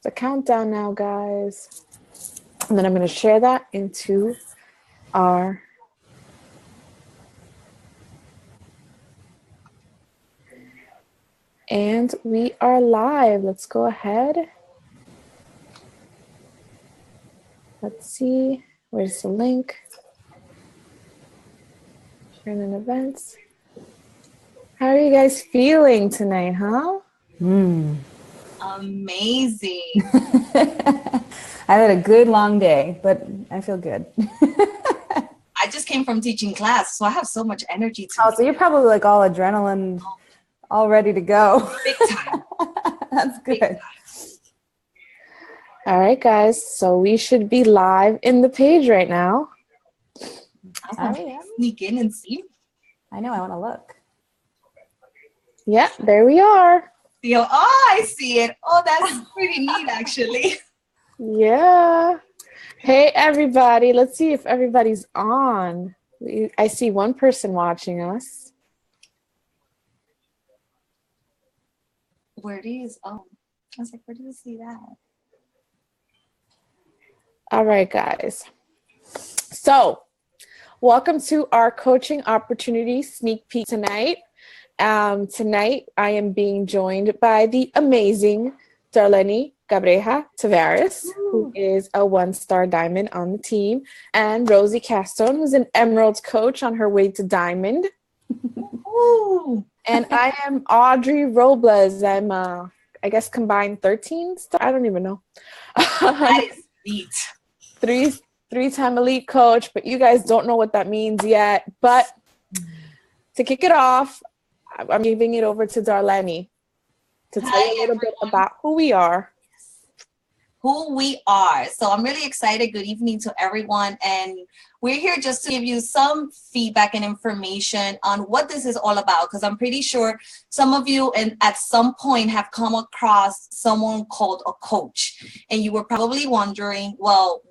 the countdown now, guys. And then I'm going to share that into our and we are live. Let's go ahead. Let's see. Where's the link? Sharing in events. How are you guys feeling tonight, huh? Amazing. I had a good long day, but I feel good. I just came from teaching class, so I have so much energy Oh, so you're probably like all adrenaline, all ready to go. big time. That's good. Big time. All right, guys. So we should be live in the page right now. Awesome. Sneak in and see. I know. I want to look. Yeah, there we are. Oh, I see it. Oh, that's pretty neat, actually. Yeah. Hey, everybody. Let's see if everybody's on. I see one person watching us. Where do you? Oh, I was like, where do you see that? All right, guys. So, welcome to our coaching opportunity sneak peek tonight. Tonight, I am being joined by the amazing Darlene Cabreja Tavares, who is a 1-star diamond on the team, and Rosie Castone, who's an emerald coach on her way to diamond. Ooh. And I am Audrey Robles. I'm, I guess, combined 13 star. I don't even know. That is neat. Three-time elite coach, but you guys don't know what that means yet. But to kick it off, I'm giving it over to Darlene to tell you a little bit about who we are. Who we are. So I'm really excited. Good evening to everyone. And we're here just to give you some feedback and information on what this is all about, because I'm pretty sure some of you at some point have come across someone called a coach. And you were probably wondering, well,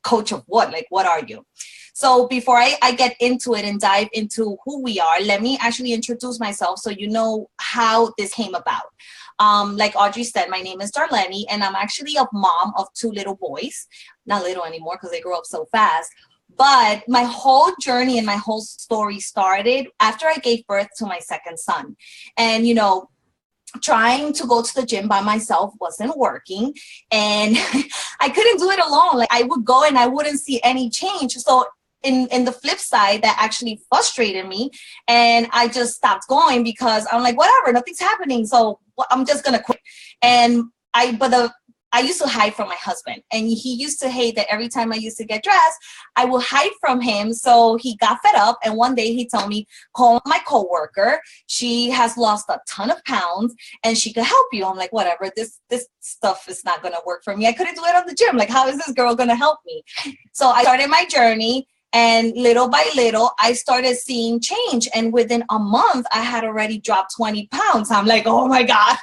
coach of what? Like, what are you? So before I get into it and dive into who we are, let me actually introduce myself so you know how this came about. Like Audrey said, my name is Darlene, and I'm actually a mom of 2 little boys. Not little anymore because they grow up so fast. But my whole journey and my whole story started after I gave birth to my second son. And, you know, trying to go to the gym by myself wasn't working, and I couldn't do it alone. Like, I would go and I wouldn't see any change. So in the flip side, that actually frustrated me, and I just stopped going because I'm like, whatever, nothing's happening, so I'm just gonna quit. And I used to hide from my husband, and he used to hate that every time I used to get dressed, I would hide from him. So he got fed up, and one day he told me, call my coworker. She has lost a ton of pounds, and she could help you. I'm like, whatever, this stuff is not gonna work for me. I couldn't do it on the gym. Like, how is this girl gonna help me? So I started my journey, and little by little, I started seeing change. And within a month, I had already dropped 20 pounds. I'm like, oh my God.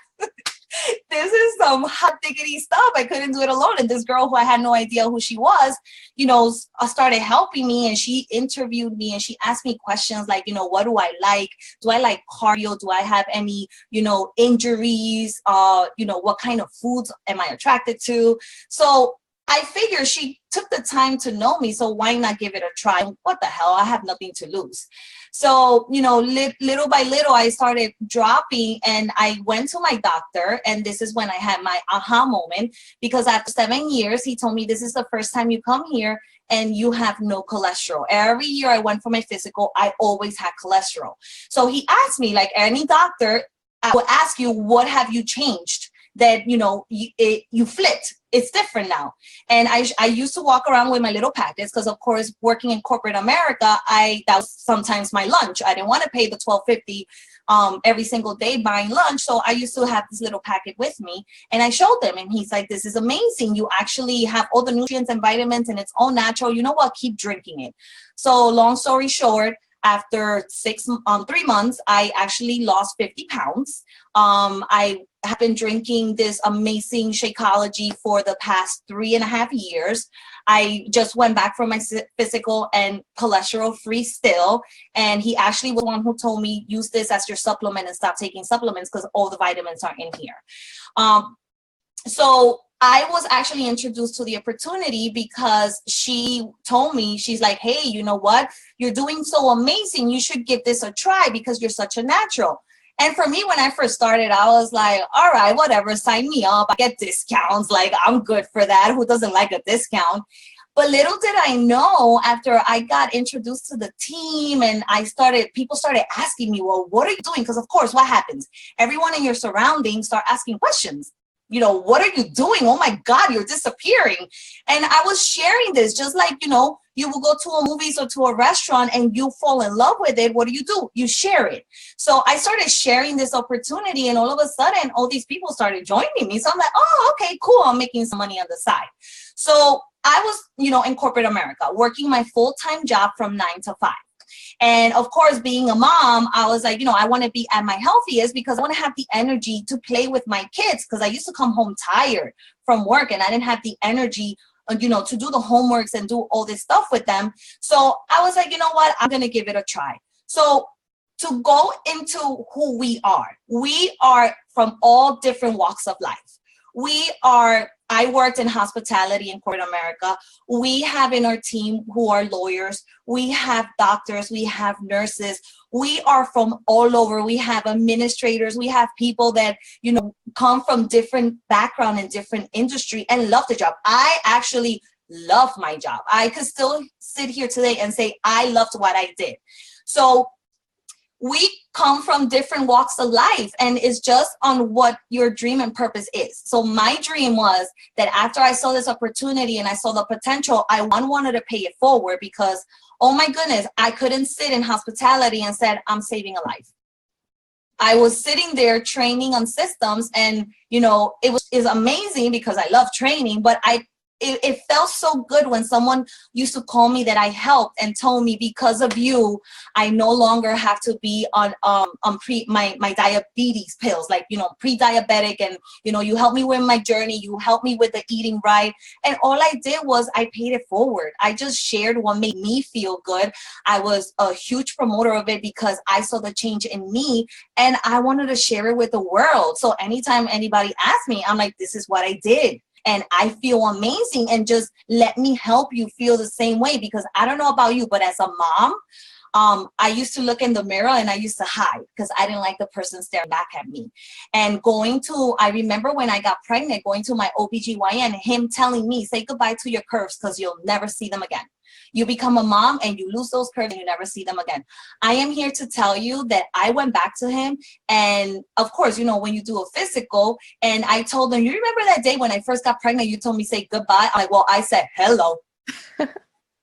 This is some hot diggity stuff. I couldn't do it alone. And this girl who I had no idea who she was, you know, started helping me, and she interviewed me, and she asked me questions like, you know, what do I like? Do I like cardio? Do I have any, you know, injuries? You know, what kind of foods am I attracted to? So I figured she took the time to know me, so why not give it a try? What the hell? I have nothing to lose. So, you know, little by little, I started dropping, and I went to my doctor, and this is when I had my aha moment, because after 7 years, he told me, this is the first time you come here and you have no cholesterol. Every year I went for my physical, I always had cholesterol. So he asked me, like any doctor, I would ask you, what have you changed? That, you know, you flipped. It's different now. And I used to walk around with my little packets because, of course, working in corporate America, that was sometimes my lunch. I didn't want to pay the $12.50 every single day buying lunch. So I used to have this little packet with me, and I showed them, and he's like, this is amazing. You actually have all the nutrients and vitamins, and it's all natural. You know what? Keep drinking it. So long story short, after 3 months, I actually lost 50 pounds. I have been drinking this amazing Shakeology for the past 3.5 years. I just went back for my physical and cholesterol free still. And he actually was the one who told me, use this as your supplement and stop taking supplements because all the vitamins are in here. So I was actually introduced to the opportunity because she told me, she's like, hey, you know what? You're doing so amazing. You should give this a try because you're such a natural. And for me, when I first started, I was like, all right, whatever, sign me up. I get discounts. Like, I'm good for that. Who doesn't like a discount? But little did I know, after I got introduced to the team and people started asking me, well, what are you doing? Because of course, what happens? Everyone in your surroundings start asking questions. You know, what are you doing? Oh my God, you're disappearing. And I was sharing this, just like, you know, you will go to a movies or to a restaurant and you fall in love with it. What do? You share it. So I started sharing this opportunity, and all of a sudden, all these people started joining me. So I'm like, oh, okay, cool. I'm making some money on the side. So I was, you know, in corporate America, working my full-time job from 9 to 5. And of course, being a mom, I was like, you know, I want to be at my healthiest because I want to have the energy to play with my kids, because I used to come home tired from work and I didn't have the energy, you know, to do the homeworks and do all this stuff with them. So I was like, you know what, I'm going to give it a try. So to go into who we are from all different walks of life. I worked in hospitality in corporate America. We have in our team who are lawyers. We have doctors. We have nurses. We are from all over. We have administrators. We have people that, you know, come from different background and different industry and love the job. I actually love my job. I could still sit here today and say I loved what I did. So we come from different walks of life, and it's just on what your dream and purpose is. So my dream was that after I saw this opportunity and I saw the potential, I wanted to pay it forward because, oh my goodness, I couldn't sit in hospitality and said, I'm saving a life. I was sitting there training on systems, and, you know, is amazing because I love training, but it felt so good when someone used to call me that I helped and told me, because of you, I no longer have to be on my diabetes pills, like, you know, pre-diabetic, and, you know, you helped me with my journey, you helped me with the eating right. And all I did was I paid it forward. I just shared what made me feel good. I was a huge promoter of it because I saw the change in me and I wanted to share it with the world. So anytime anybody asked me, I'm like, this is what I did. And I feel amazing, and just let me help you feel the same way, because I don't know about you, but as a mom, I used to look in the mirror and I used to hide because I didn't like the person staring back at me. And I remember when I got pregnant, going to my OBGYN, him telling me, say goodbye to your curves because you'll never see them again. You become a mom and you lose those curves and you never see them again. I am here to tell you that I went back to him, and of course, you know, when you do a physical, and I told him, you remember that day when I first got pregnant, you told me say goodbye? I'm like, well, I said hello.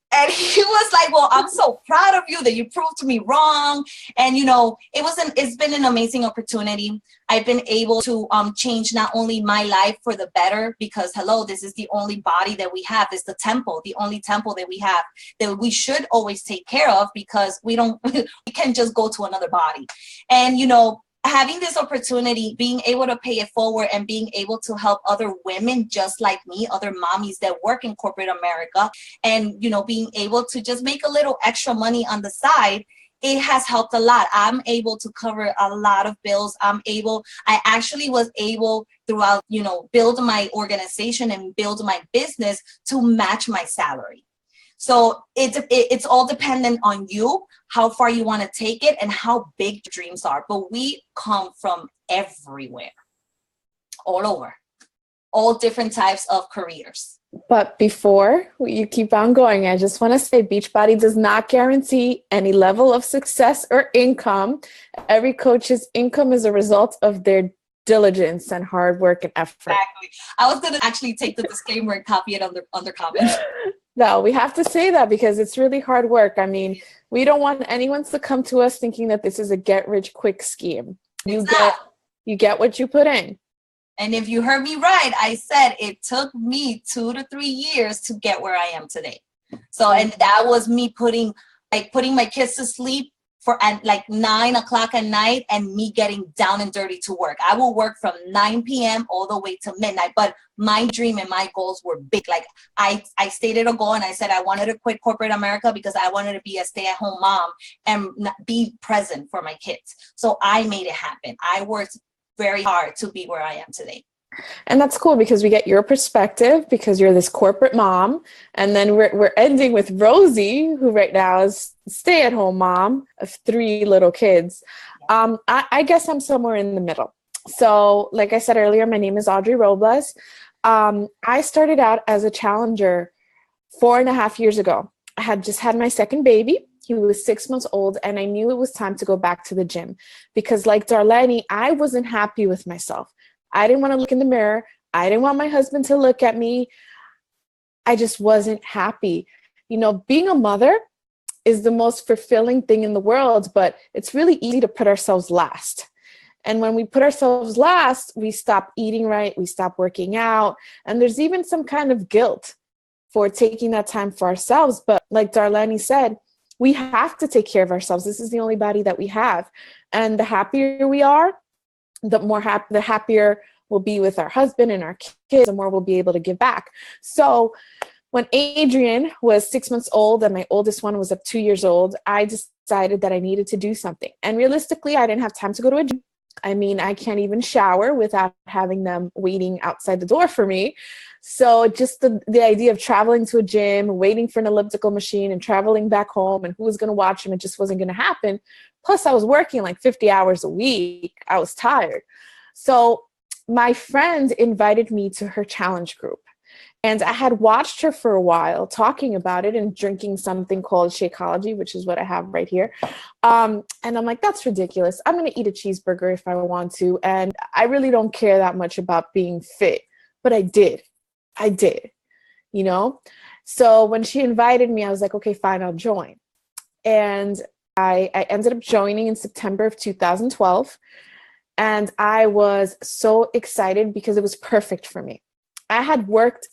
And he was like, well, I'm so proud of you that you proved me wrong. And, you know, it's been an amazing opportunity. I've been able to change not only my life for the better, because hello, this is the only body that we have, is the temple, the only temple that we have that we should always take care of, because we can just go to another body. And, you know, having this opportunity, being able to pay it forward and being able to help other women just like me, other mommies that work in corporate America, and, you know, being able to just make a little extra money on the side, it has helped a lot. I'm able to cover a lot of bills. I actually was able throughout, you know, build my organization and build my business to match my salary. So it's all dependent on you, how far you want to take it and how big the dreams are. But we come from everywhere, all over, all different types of careers. But before you keep on going, I just want to say Beachbody does not guarantee any level of success or income. Every coach's income is a result of their diligence and hard work and effort. Exactly. I was going to actually take the disclaimer and copy it under comments. No, we have to say that because it's really hard work. I mean, we don't want anyone to come to us thinking that this is a get-rich-quick scheme. You get what you put in. And if you heard me right, I said it took me 2 to 3 years to get where I am today. So, and that was me putting my kids to sleep at like 9 o'clock at night and me getting down and dirty to work. I will work from 9 p.m. all the way to midnight, but my dream and my goals were big. Like I stated a goal and I said I wanted to quit corporate America because I wanted to be a stay-at-home mom and be present for my kids. So I made it happen. I worked very hard to be where I am today. And that's cool because we get your perspective because you're this corporate mom. And then we're ending with Rosie, who right now is stay-at-home mom of 3 little kids. I guess I'm somewhere in the middle. So like I said earlier, my name is Audrey Robles. I started out as a challenger 4.5 years ago. I had just had my second baby. He was 6 months old, and I knew it was time to go back to the gym because, like Darlene, I wasn't happy with myself. I didn't want to look in the mirror. I didn't want my husband to look at me. I just wasn't happy. You know, being a mother is the most fulfilling thing in the world, but it's really easy to put ourselves last. And when we put ourselves last, we stop eating right, we stop working out, and there's even some kind of guilt for taking that time for ourselves. But like Darlene said, we have to take care of ourselves. This is the only body that we have. And the happier we are, the happier we'll be with our husband and our kids, the more we'll be able to give back. So when Adrian was 6 months old and my oldest one was 2 years old, I decided that I needed to do something. And realistically, I didn't have time to go to a gym. I mean, I can't even shower without having them waiting outside the door for me. So just the idea of traveling to a gym, waiting for an elliptical machine and traveling back home and who was going to watch him, it just wasn't going to happen. Plus, I was working like 50 hours a week. I was tired. So my friend invited me to her challenge group. And I had watched her for a while talking about it and drinking something called Shakeology, which is what I have right here. And I'm like, that's ridiculous. I'm going to eat a cheeseburger if I want to. And I really don't care that much about being fit. But I did, you know? So when she invited me, I was like, okay, fine, I'll join. And I ended up joining in September of 2012. And I was so excited because it was perfect for me. I had worked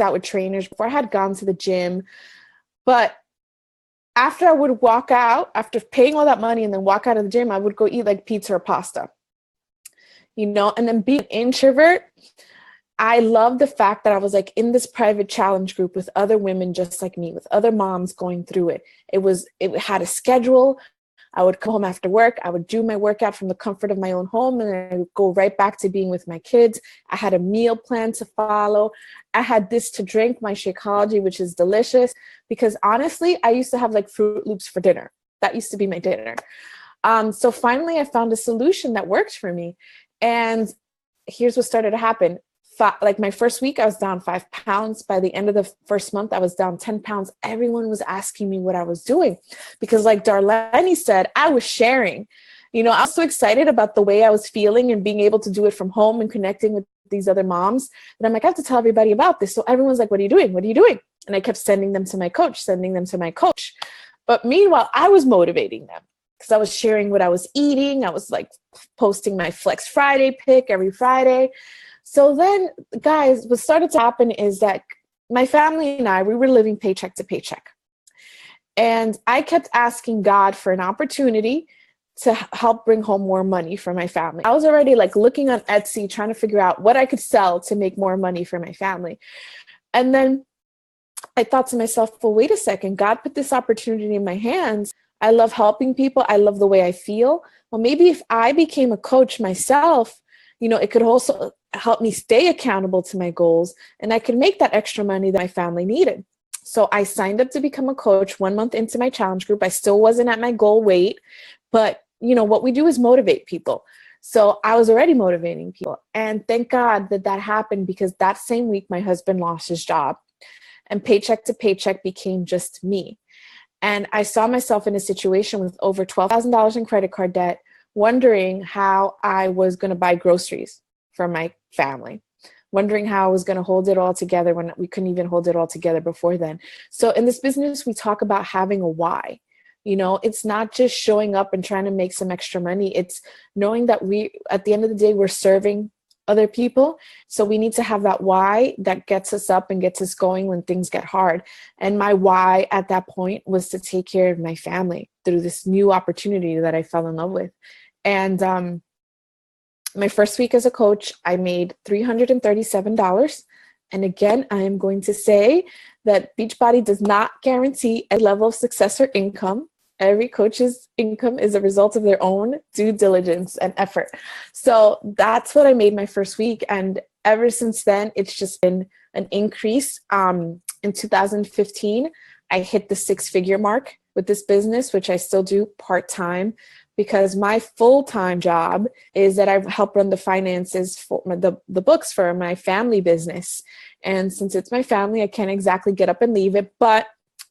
out with trainers before. I had gone to the gym, but after I would walk out, after paying all that money and then walk out of the gym, I would go eat like pizza or pasta, you know. And then being an introvert, I love the fact that I was like in this private challenge group with other women just like me, with other moms going through it. It had a schedule. I would come home after work. I would do my workout from the comfort of my own home, and then I would go right back to being with my kids. I had a meal plan to follow. I had this to drink, my Shakeology, which is delicious, because honestly, I used to have like Fruit Loops for dinner. That used to be my dinner. So finally, I found a solution that worked for me. And here's what started to happen. Like my first week, I was down 5 pounds. By the end of the first month, I was down 10 pounds. Everyone was asking me what I was doing because like Darlene said, I was sharing. You know, I was so excited about the way I was feeling and being able to do it from home and connecting with these other moms that I'm like, I have to tell everybody about this. So everyone's like, what are you doing? What are you doing? And I kept sending them to my coach. But meanwhile, I was motivating them because I was sharing what I was eating. I was like posting my Flex Friday pic every Friday. So then, guys, what started to happen is that my family and I, we were living paycheck to paycheck. And I kept asking God for an opportunity to help bring home more money for my family. I was already like looking on Etsy, trying to figure out what I could sell to make more money for my family. And then I thought to myself, well, wait a second, God put this opportunity in my hands. I love helping people. I love the way I feel. Well, maybe if I became a coach myself, you know, it could also help me stay accountable to my goals, and I could make that extra money that my family needed. So I signed up to become a coach 1 month into my challenge group. I still wasn't at my goal weight, but you know, what we do is motivate people. So I was already motivating people. And thank God that that happened, because that same week, my husband lost his job and paycheck to paycheck became just me. And I saw myself in a situation with over $12,000 in credit card debt, wondering how I was going to buy groceries for my family, wondering how I was going to hold it all together when we couldn't even hold it all together before then. So in this business, we talk about having a why. You know, it's not just showing up and trying to make some extra money. It's knowing that at the end of the day, we're serving other people. So we need to have that why that gets us up and gets us going when things get hard. And my why at that point was to take care of my family through this new opportunity that I fell in love with. And my first week as a coach, I made $337. And again, I am going to say that Beachbody does not guarantee a level of success or income. Every coach's income is a result of their own due diligence and effort. So that's what I made my first week. And ever since then, it's just been an increase. In 2015, I hit the 6-figure mark with this business, which I still do part-time, because my full-time job is that I help run the finances for the books for my family business. And since it's my family, I can't exactly get up and leave it. But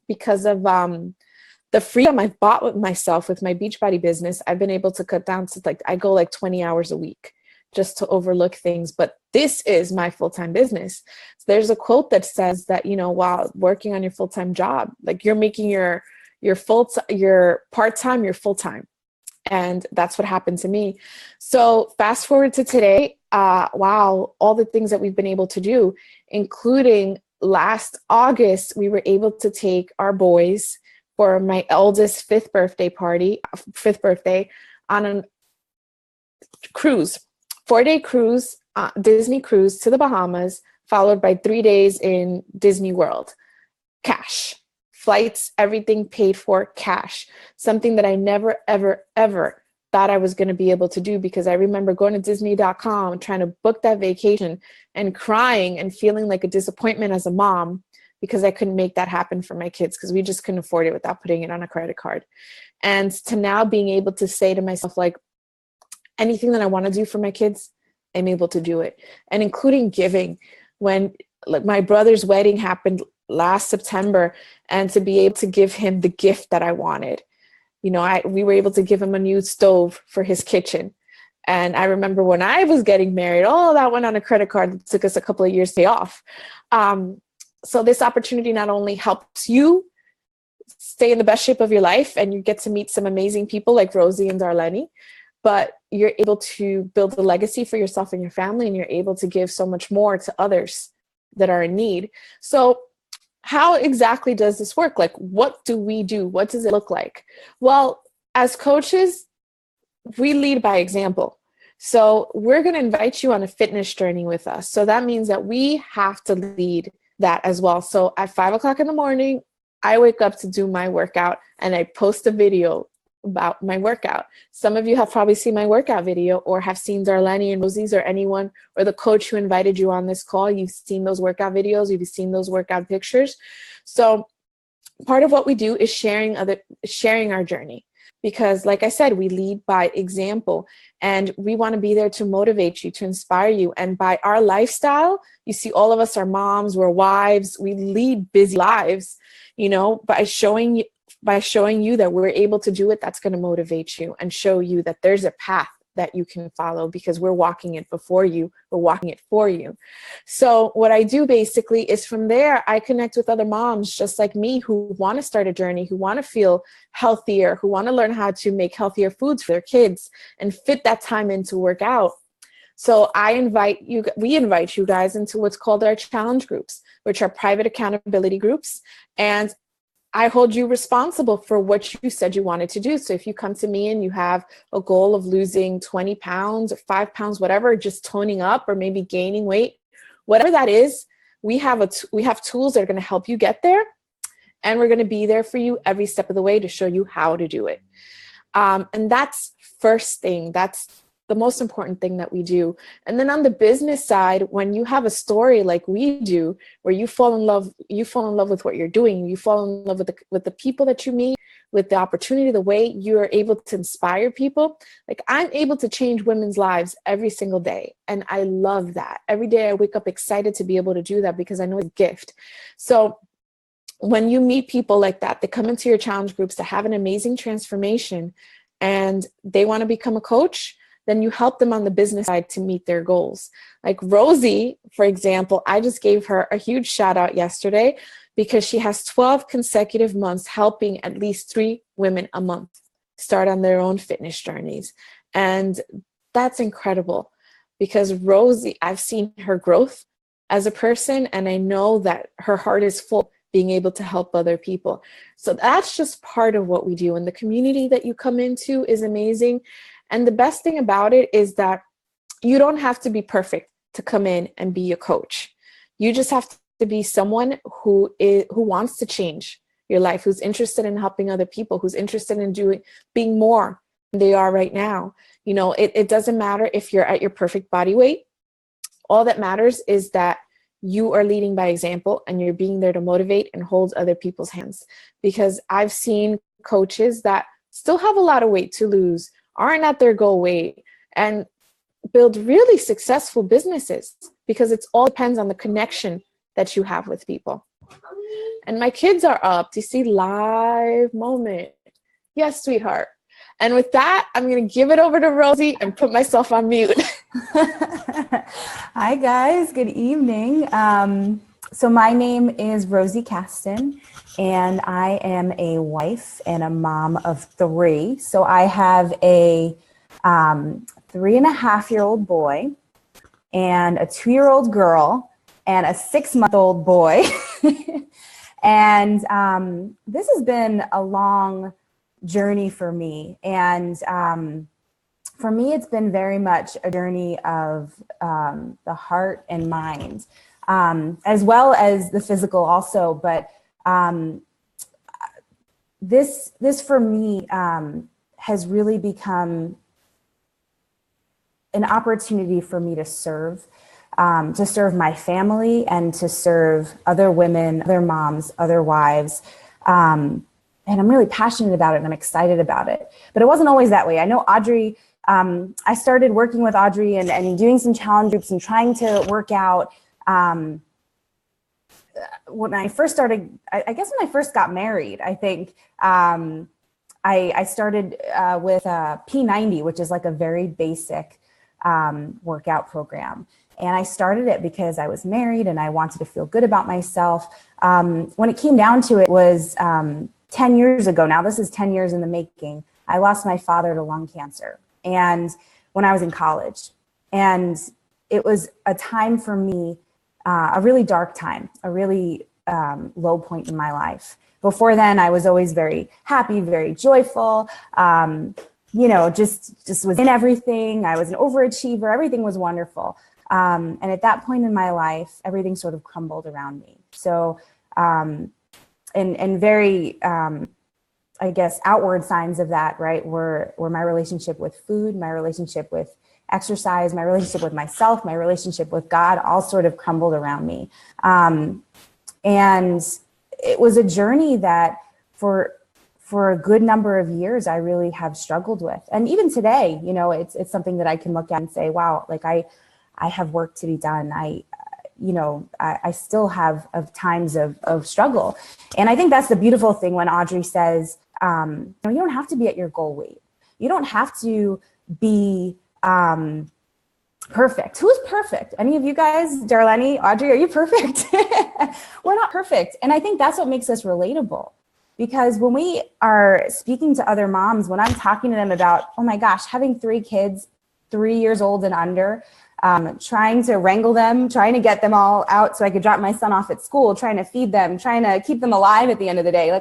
because of the freedom I've bought with myself with my Beachbody business, I've been able to cut down to I go 20 hours a week just to overlook things. But this is my full-time business. So there's a quote that says that, while working on your full-time job, you're making your part-time, your full-time. And that's what happened to me. So fast forward to today, wow, all the things that we've been able to do, including last August, we were able to take our boys for my eldest fifth birthday on a cruise, 4-day cruise, Disney cruise to the Bahamas, followed by 3 days in Disney World. Cash, flights, everything paid for, cash. Something that I never, ever, ever thought I was going to be able to do, because I remember going to Disney.com, trying to book that vacation and crying and feeling like a disappointment as a mom because I couldn't make that happen for my kids, because we just couldn't afford it without putting it on a credit card. And to now being able to say to myself, anything that I want to do for my kids, I'm able to do it. And including giving. When my brother's wedding happened last September, and to be able to give him the gift that I wanted. We were able to give him a new stove for his kitchen. And I remember when I was getting married, that went on a credit card. It took us a couple of years to pay off. So this opportunity not only helps you stay in the best shape of your life, and you get to meet some amazing people like Rosie and Darlene, but you're able to build a legacy for yourself and your family, and you're able to give so much more to others that are in need. So how exactly does this work? What do we do? What does it look like? Well, as coaches, we lead by example. So we're going to invite you on a fitness journey with us. So that means that we have to lead that as well. So at 5 o'clock in the morning, I wake up to do my workout, and I post a video about my workout. Some of you have probably seen my workout video, or have seen Darlene and Rosie's, or anyone, or the coach who invited you on this call. You've seen those workout videos, you've seen those workout pictures. So part of what we do is sharing our journey, because like I said, we lead by example, and we want to be there to motivate you, to inspire you. And by our lifestyle, you see, all of us are moms, we're wives, we lead busy lives, by showing you that we're able to do it. That's going to motivate you and show you that there's a path that you can follow, because we're walking it before you, we're walking it for you. So what I do basically is, from there, I connect with other moms just like me, who want to start a journey, who want to feel healthier, who want to learn how to make healthier foods for their kids and fit that time in to work out. So we invite you guys into what's called our challenge groups, which are private accountability groups. And I hold you responsible for what you said you wanted to do. So if you come to me and you have a goal of losing 20 pounds or 5 pounds, whatever, just toning up, or maybe gaining weight, whatever that is, we have tools that are going to help you get there. And we're going to be there for you every step of the way to show you how to do it. And that's first thing. That's the most important thing that we do. And then on the business side, when you have a story like we do, where you fall in love with what you're doing, you fall in love with the people that you meet, with the opportunity, the way you're able to inspire people. I'm able to change women's lives every single day. And I love that. Every day I wake up excited to be able to do that, because I know it's a gift. So when you meet people like that, they come into your challenge groups to have an amazing transformation, and they want to become a coach, then you help them on the business side to meet their goals. Like Rosie, for example, I just gave her a huge shout out yesterday, because she has 12 consecutive months helping at least 3 women a month start on their own fitness journeys. And that's incredible, because Rosie, I've seen her growth as a person, and I know that her heart is full being able to help other people. So that's just part of what we do. And the community that you come into is amazing. And the best thing about it is that you don't have to be perfect to come in and be a coach. You just have to be someone who wants to change, your life, who's interested in helping other people, who's interested in being more than they are right now. You know, it doesn't matter if you're at your perfect body weight. All that matters is that you are leading by example and you're being there to motivate and hold other people's hands. Because I've seen coaches that still have a lot of weight to lose, aren't at their goal weight, and build really successful businesses, because it all depends on the connection that you have with people. And my kids are up. Do you see live moment? Yes, sweetheart. And with that, I'm going to give it over to Rosie and put myself on mute. Hi, guys. Good evening. So my name is Rosie Caston, and I am a wife and a mom of 3. So I have a 3.5-year-old boy and a 2-year-old girl and a 6-month-old boy. And this has been a long journey for me. And for me, it's been very much a journey of the heart and mind, as well as the physical also. But this for me has really become an opportunity for me to serve my family and to serve other women, other moms, other wives. And I'm really passionate about it and I'm excited about it. But it wasn't always that way. I know Audrey, I started working with Audrey and doing some challenge groups and trying to work out. When I first started, I guess when I first got married, I think I started with P90, which is like a very basic workout program. And I started it because I was married and I wanted to feel good about myself. When it came down to it was 10 years ago. Now this is 10 years in the making. I lost my father to lung cancer. And when I was in college, and it was a time for me, a really dark time, a really low point in my life. Before then, I was always very happy, very joyful, just was in everything. I was an overachiever. Everything was wonderful. And at that point in my life, everything sort of crumbled around me. So, and very, I guess, outward signs of that, right, were my relationship with food, my relationship with exercise, my relationship with myself, my relationship with God, all sort of crumbled around me. And it was a journey that for a good number of years, I really have struggled with. And even today, it's something that I can look at and say, wow, like I have work to be done. I still have times of struggle. And I think that's the beautiful thing when Audrey says, you don't have to be at your goal weight. You don't have to be perfect. Who's perfect? Any of you guys? Darlene, Audrey, are you perfect? We're not perfect. And I think that's what makes us relatable. Because when we are speaking to other moms, when I'm talking to them about, oh my gosh, having 3 kids, 3 years old and under, trying to wrangle them, trying to get them all out so I could drop my son off at school, trying to feed them, trying to keep them alive at the end of the day.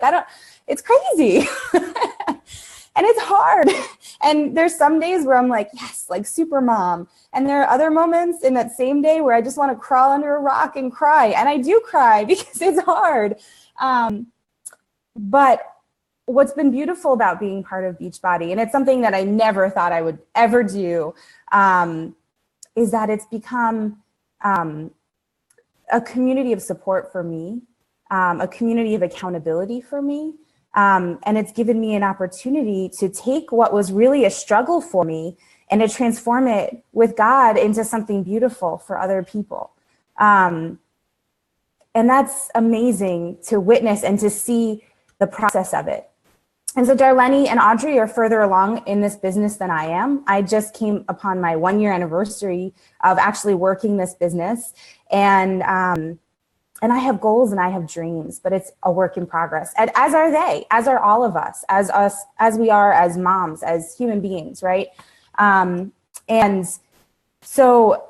It's crazy. And it's hard. And there's some days where I'm like, yes, like super mom. And there are other moments in that same day where I just want to crawl under a rock and cry. And I do cry because it's hard. But what's been beautiful about being part of Beachbody, and it's something that I never thought I would ever do, is that it's become a community of support for me, a community of accountability for me. And it's given me an opportunity to take what was really a struggle for me and to transform it with God into something beautiful for other people. And that's amazing to witness and to see the process of it. And so Darlene and Audrey are further along in this business than I am. I just came upon my 1-year anniversary of actually working this business. And I have goals and I have dreams, but it's a work in progress. And as are they, as are all of us, as we are as moms, as human beings, right? And so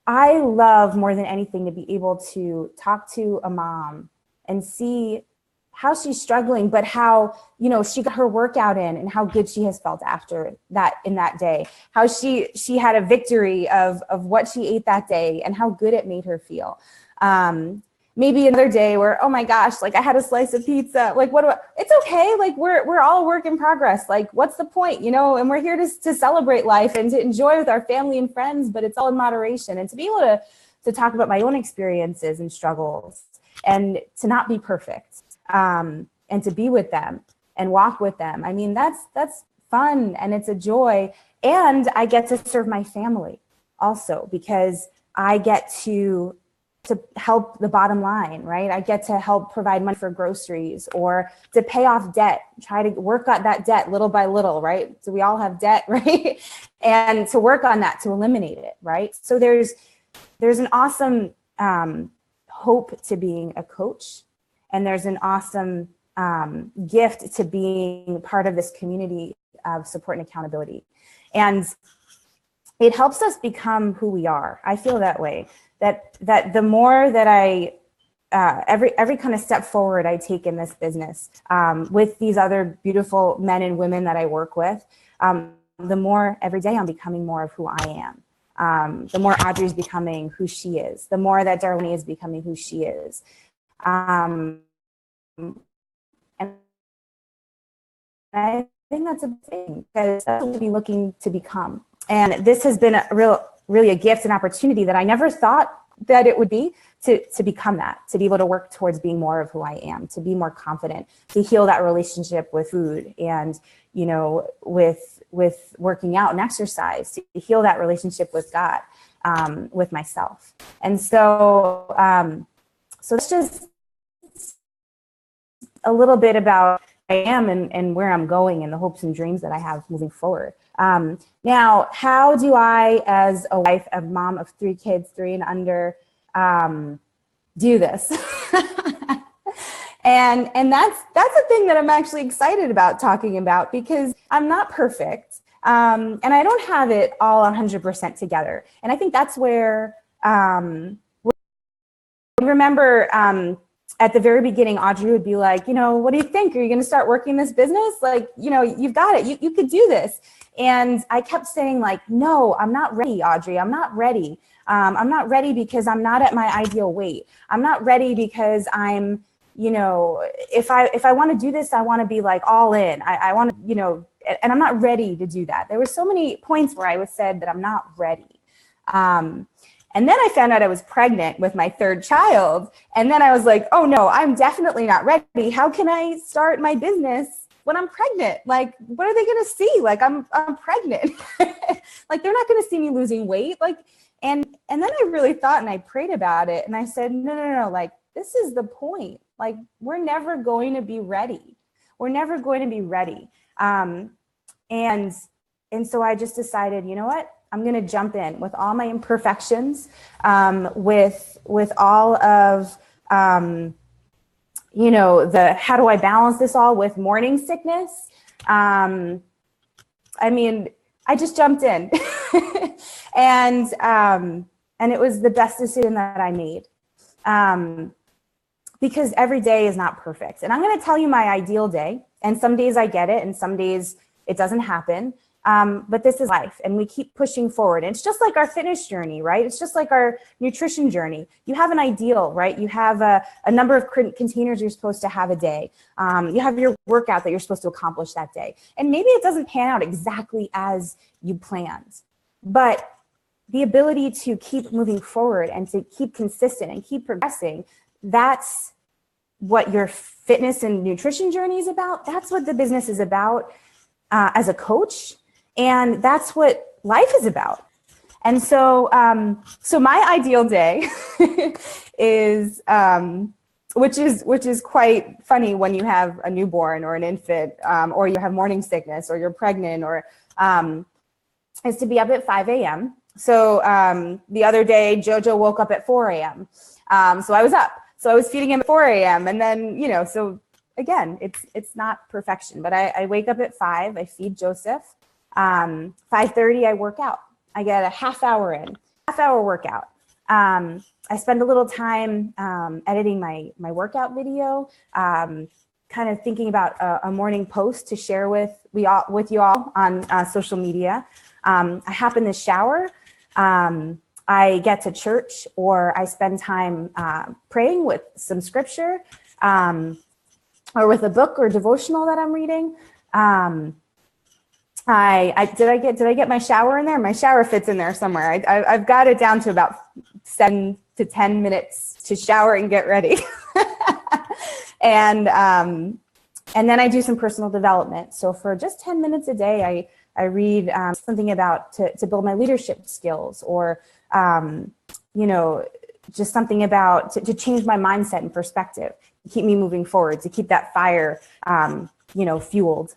I love more than anything to be able to talk to a mom and see how she's struggling, but how, she got her workout in and how good she has felt after that in that day, how she had a victory of what she ate that day and how good it made her feel. maybe another day where, oh my gosh, like I had a slice of pizza. Like, it's okay. Like we're all a work in progress. Like, what's the point, And we're here to celebrate life and to enjoy with our family and friends, but it's all in moderation. And to be able to talk about my own experiences and struggles and to not be perfect, and to be with them and walk with them. I mean, that's fun and it's a joy. And I get to serve my family also because I get to help the bottom line, right? I get to help provide money for groceries or to pay off debt, try to work on that debt little by little, right? So we all have debt, right? And to work on that, to eliminate it, right? So there's an awesome hope to being a coach, and there's an awesome gift to being part of this community of support and accountability. And it helps us become who we are. I feel that way. That the more that I every kind of step forward I take in this business with these other beautiful men and women that I work with, the more every day I'm becoming more of who I am. The more Audrey's becoming who she is. The more that Darlene is becoming who she is. And I think that's a thing because that's what we'll be looking to become. And this has been really a gift and opportunity that I never thought that it would be to become that, to be able to work towards being more of who I am, to be more confident, to heal that relationship with food and, with working out and exercise, to heal that relationship with God, with myself. And so, so it's just a little bit about who I am and where I'm going and the hopes and dreams that I have moving forward. Now, how do I, as a wife, a mom of 3 kids, 3 and under, do this? and that's a thing that I'm actually excited about talking about because I'm not perfect. And I don't have it all 100% together. And I think that's where, remember, at the very beginning, Audrey would be like, what do you think? Are you going to start working this business? Like, you've got it. You could do this. And I kept saying like, no, I'm not ready, Audrey. I'm not ready. I'm not ready because I'm not at my ideal weight. I'm not ready because I'm, if I want to do this, I want to be like all in. I want to, and I'm not ready to do that. There were so many points where I was said that I'm not ready. And then I found out I was pregnant with my 3rd child. And then I was like, oh no, I'm definitely not ready. How can I start my business when I'm pregnant? Like, what are they going to see? Like, I'm pregnant. Like, they're not going to see me losing weight. Like, and then I really thought and I prayed about it. And I said, no. Like, this is the point. Like, we're never going to be ready. We're never going to be ready. And so I just decided, you know what? I'm going to jump in with all my imperfections, with all of, how do I balance this all with morning sickness? I mean, I just jumped in and it was the best decision that I made. Because every day is not perfect. And I'm going to tell you my ideal day. And some days I get it and some days it doesn't happen. But this is life and we keep pushing forward. And it's just like our fitness journey, right? It's just like our nutrition journey. You have an ideal, right? You have a number of containers you're supposed to have a day. You have your workout that you're supposed to accomplish that day. And maybe it doesn't pan out exactly as you planned, but the ability to keep moving forward and to keep consistent and keep progressing, that's what your fitness and nutrition journey is about. That's what the business is about as a coach. And that's what life is about. And so, so my ideal day is, which is quite funny when you have a newborn or an infant, or you have morning sickness, or you're pregnant, or is to be up at 5 a.m. So the other day, Jojo woke up at 4 a.m. So I was up. So I was feeding him at 4 a.m. And then, so again, it's not perfection, but I wake up at 5. I feed Joseph. 5:30, I work out. I get a half hour workout. I spend a little time editing my workout video, kind of thinking about a morning post to share with you all on social media. I hop in the shower. I get to church, or I spend time praying with some scripture, or with a book or devotional that I'm reading. Did I get my shower in there? My shower fits in there somewhere. I've got it down to about 7 to 10 minutes to shower and get ready. And then I do some personal development. So for just 10 minutes a day, I read something about to build my leadership skills, or just something about to change my mindset and perspective, to keep me moving forward, to keep that fire fueled.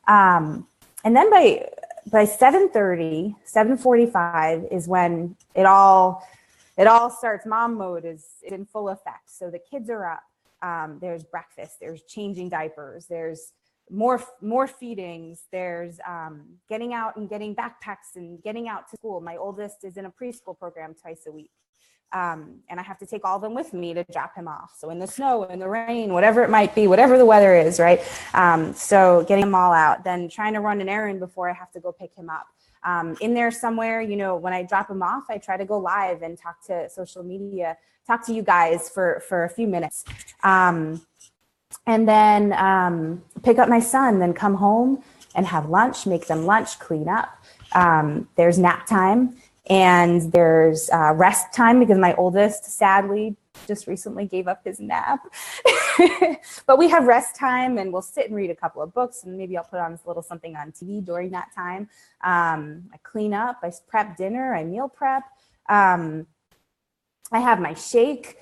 And then by 7:30, 7:45 is when it all starts. Mom mode is in full effect. So the kids are up. There's breakfast. There's changing diapers. There's more feedings. There's getting out and getting backpacks and getting out to school. My oldest is in a preschool program twice a week. And I have to take all of them with me to drop him off. So in the snow, in the rain, whatever it might be, whatever the weather is, right? So getting them all out, then trying to run an errand before I have to go pick him up. In there somewhere, when I drop him off, I try to go live and talk to social media, talk to you guys for a few minutes. And then pick up my son, then come home and have lunch, make them lunch, clean up. There's nap time. And there's rest time, because my oldest sadly just recently gave up his nap. But we have rest time, and we'll sit and read a couple of books, and maybe I'll put on a little something on TV during that time. I clean up, I prep dinner, I meal prep. I have my shake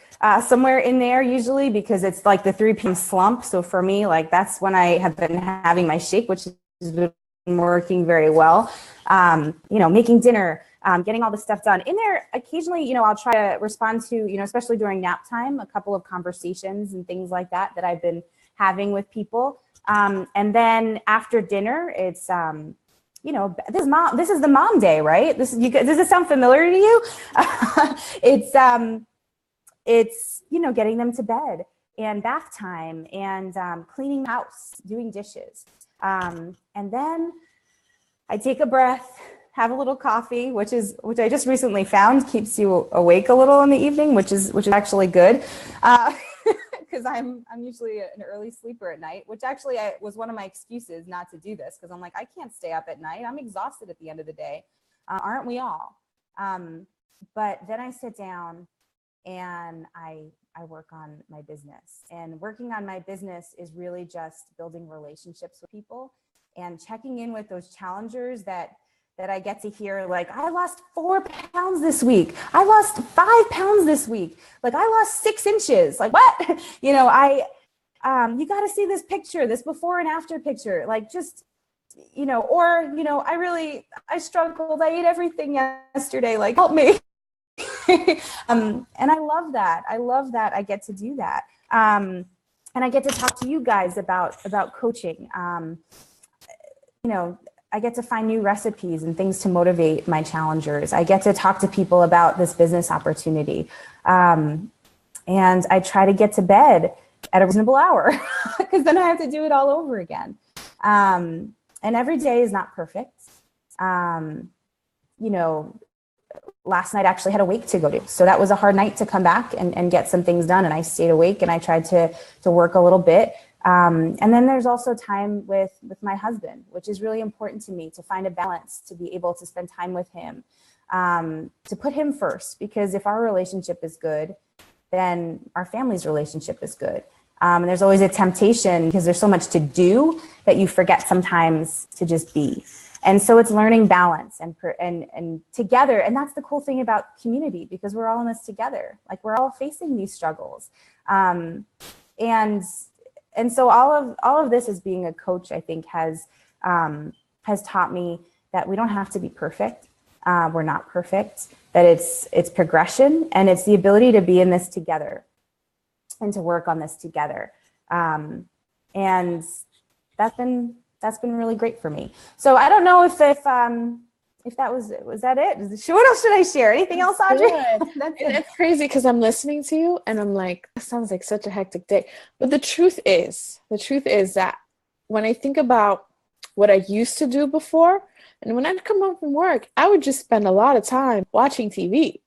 somewhere in there usually, because it's like the 3 p.m. slump. So for me, like, that's when I have been having my shake, which has been working very well. Making dinner, getting all the stuff done. In there, occasionally, I'll try to respond to, especially during nap time, a couple of conversations and things like that I've been having with people. And then after dinner, it's, this is the mom day, right? Does it sound familiar to you? It's getting them to bed, and bath time, and cleaning the house, doing dishes. And then I take a breath, have a little coffee, which I just recently found keeps you awake a little in the evening, which is actually good, because I'm usually an early sleeper at night, which actually was one of my excuses not to do this, because I'm like, I can't stay up at night. I'm exhausted at the end of the day. Aren't we all? But then I sit down and I work on my business, and working on my business is really just building relationships with people and checking in with those challengers that I get to hear, like, I lost 4 pounds this week. I lost 5 pounds this week. Like, I lost 6 inches. Like, what? You got to see this picture, this before and after picture. Like, just, I struggled. I ate everything yesterday. Like, help me. And I love that. I get to do that. And I get to talk to you guys about coaching. I get to find new recipes and things to motivate my challengers. I get to talk to people about this business opportunity. And I try to get to bed at a reasonable hour, because then I have to do it all over again. And every day is not perfect. Last night I actually had a wake to go to. So that was a hard night to come back and get some things done. And I stayed awake and I tried to work a little bit. And then there's also time with my husband, which is really important to me, to find a balance, to be able to spend time with him, to put him first, because if our relationship is good, then our family's relationship is good. And there's always a temptation, because there's so much to do, that you forget sometimes to just be. And so it's learning balance and together. And that's the cool thing about community, because we're all in this together. Like, we're all facing these struggles. And so all of this, as being a coach, I think has taught me that we don't have to be perfect. We're not perfect, that it's progression, and it's the ability to be in this together and to work on this together. And that's been really great for me. So I don't know if that was that it? What else should I share? Anything else, Audrey? It's crazy, because I'm listening to you and I'm like, that sounds like such a hectic day. But the truth is that when I think about what I used to do before, and when I'd come home from work, I would just spend a lot of time watching TV.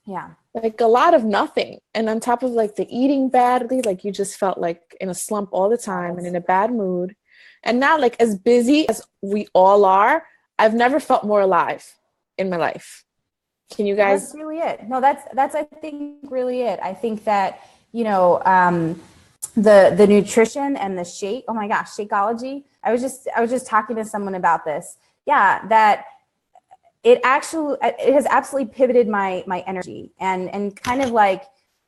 Yeah. Like a lot of nothing. And on top of like the eating badly, like you just felt like in a slump all the time and in a bad mood. And now, like as busy as we all are, I've never felt more alive in my life. Can you guys? That's really it. No, that's I think really it. I think that, you know, the nutrition and the shake. Oh my gosh, Shakeology. I was just talking to someone about this. Yeah, that it has absolutely pivoted my energy and kind of like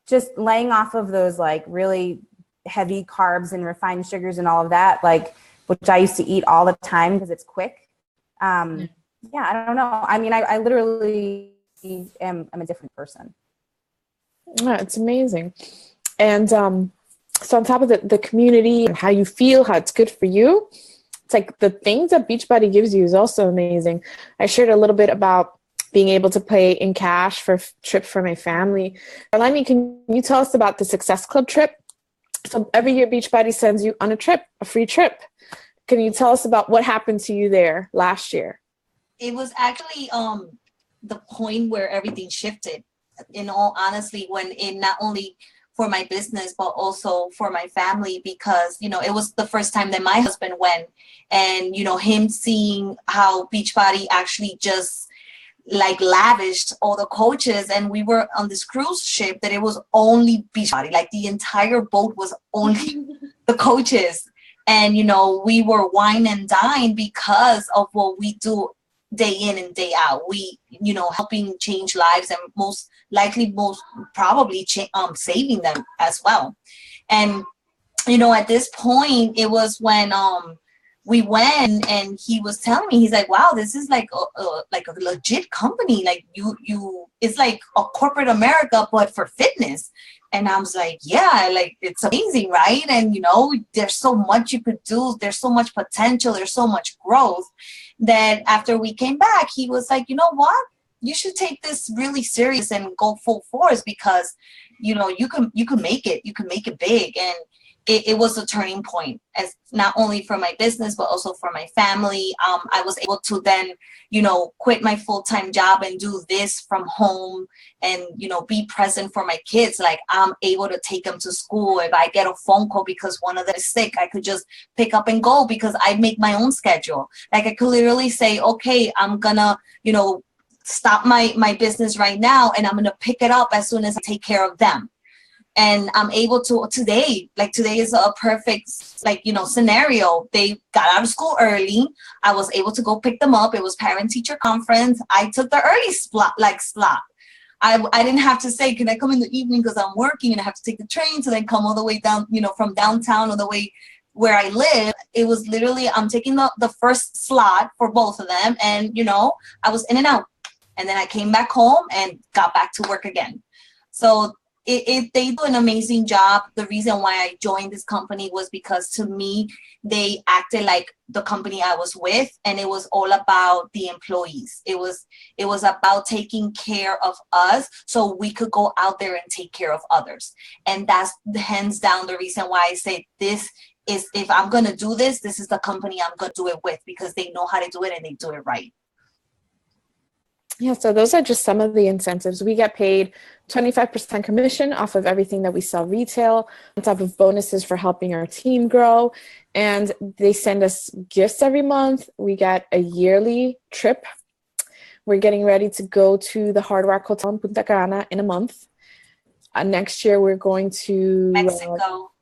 just laying off of those like really heavy carbs and refined sugars and all of that, like which I used to eat all the time because it's quick. Yeah, I don't know. I mean, I literally am a different person. Yeah, it's amazing. And so on top of the community and how you feel, how it's good for you, it's like the things that Beachbody gives you is also amazing. I shared a little bit about being able to pay in cash for trips for my family. Arlene, can you tell us about the Success Club trip? So every year Beachbody sends you on a trip, a free trip. Can you tell us about what happened to you there last year? It was actually the point where everything shifted, in all honesty, when it not only for my business but also for my family, because you know it was the first time that my husband went, and you know him seeing how Beachbody actually just like lavished all the coaches, and we were on this cruise ship that it was only Beachbody, like the entire boat was only the coaches, and you know we were wine and dine because of what we do day in and day out. We, you know, helping change lives and most probably saving them as well. And you know, at this point, it was when we went, and he was telling me, he's like, "Wow, this is like a legit company. Like you, it's like a corporate America, but for fitness." And I was like, "Yeah, like it's amazing, right?" And you know, there's so much you could do. There's so much potential. There's so much growth. That after we came back, he was like, "You know what? You should take this really serious and go full force, because you know you can make it. You can make it big." And it was a turning point, as not only for my business but also for my family. I was able to then, you know, quit my full-time job and do this from home, and you know, be present for my kids. Like I'm able to take them to school. If I get a phone call because one of them is sick, I could just pick up and go because I make my own schedule. Like I could literally say, okay, I'm gonna, you know, stop my business right now, and I'm gonna pick it up as soon as I take care of them. And I'm able to today is a perfect, like, you know, scenario. They got out of school early. I was able to go pick them up. It was parent teacher conference. I took the early slot. I didn't have to say, can I come in the evening because I'm working and I have to take the train to then come all the way down, you know, from downtown all the way where I live. It was literally, I'm taking the first slot for both of them. And, you know, I was in and out. And then I came back home and got back to work again. So they do an amazing job. The reason why I joined this company was because to me, they acted like the company I was with, and it was all about the employees. It was about taking care of us so we could go out there and take care of others. And that's hands down the reason why I say this is, if I'm going to do this, this is the company I'm going to do it with, because they know how to do it and they do it right. Yeah, so those are just some of the incentives. We get paid 25% commission off of everything that we sell retail, on top of bonuses for helping our team grow. And they send us gifts every month. We get a yearly trip. We're getting ready to go to the Hard Rock Hotel in Punta Cana in a month. Next year, we're going to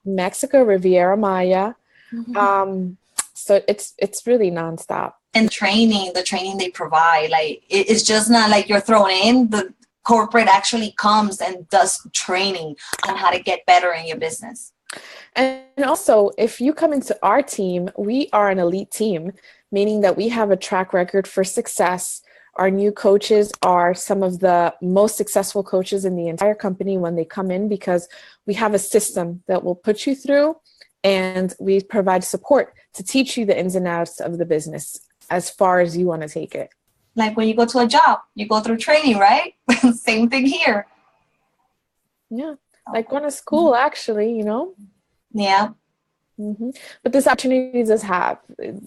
Mexico, Riviera Maya. Mm-hmm. So it's really nonstop. And the training they provide, like it's just not like you're thrown in. The corporate actually comes and does training on how to get better in your business. And also, if you come into our team, we are an elite team, meaning that we have a track record for success. Our new coaches are some of the most successful coaches in the entire company when they come in, because we have a system that will put you through, and we provide support to teach you the ins and outs of the business as far as you want to take it. Like when you go to a job, you go through training, right? Same thing here. Yeah, like going to school, actually, you know? Yeah. Mm-hmm. But this opportunity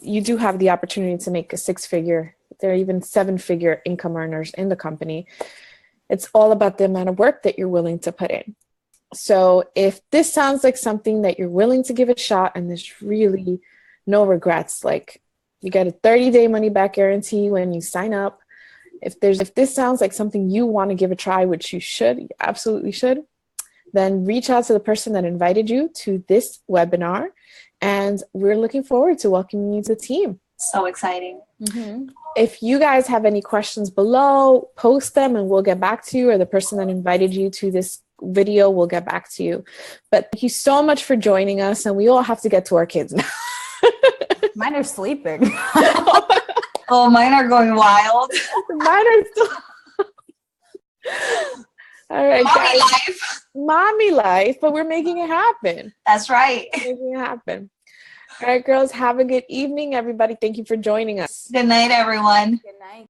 you do have the opportunity to make a 6-figure, there are even 7-figure income earners in the company. It's all about the amount of work that you're willing to put in. So if this sounds like something that you're willing to give a shot, and there's really no regrets, like you get a 30-day money back guarantee when you sign up. If this sounds like something you want to give a try, which you should, you absolutely should, then reach out to the person that invited you to this webinar. And we're looking forward to welcoming you to the team. So exciting. Mm-hmm. If you guys have any questions below, post them and we'll get back to you, or the person that invited you to this video will get back to you. But thank you so much for joining us, and we all have to get to our kids now. Mine are sleeping. Oh, mine are going wild. Mine are still. All right, Mommy guys. life. Mommy life, but we're making it happen. That's right. Making it happen. All right, girls, have a good evening, everybody. Thank you for joining us. Good night, everyone. Good night.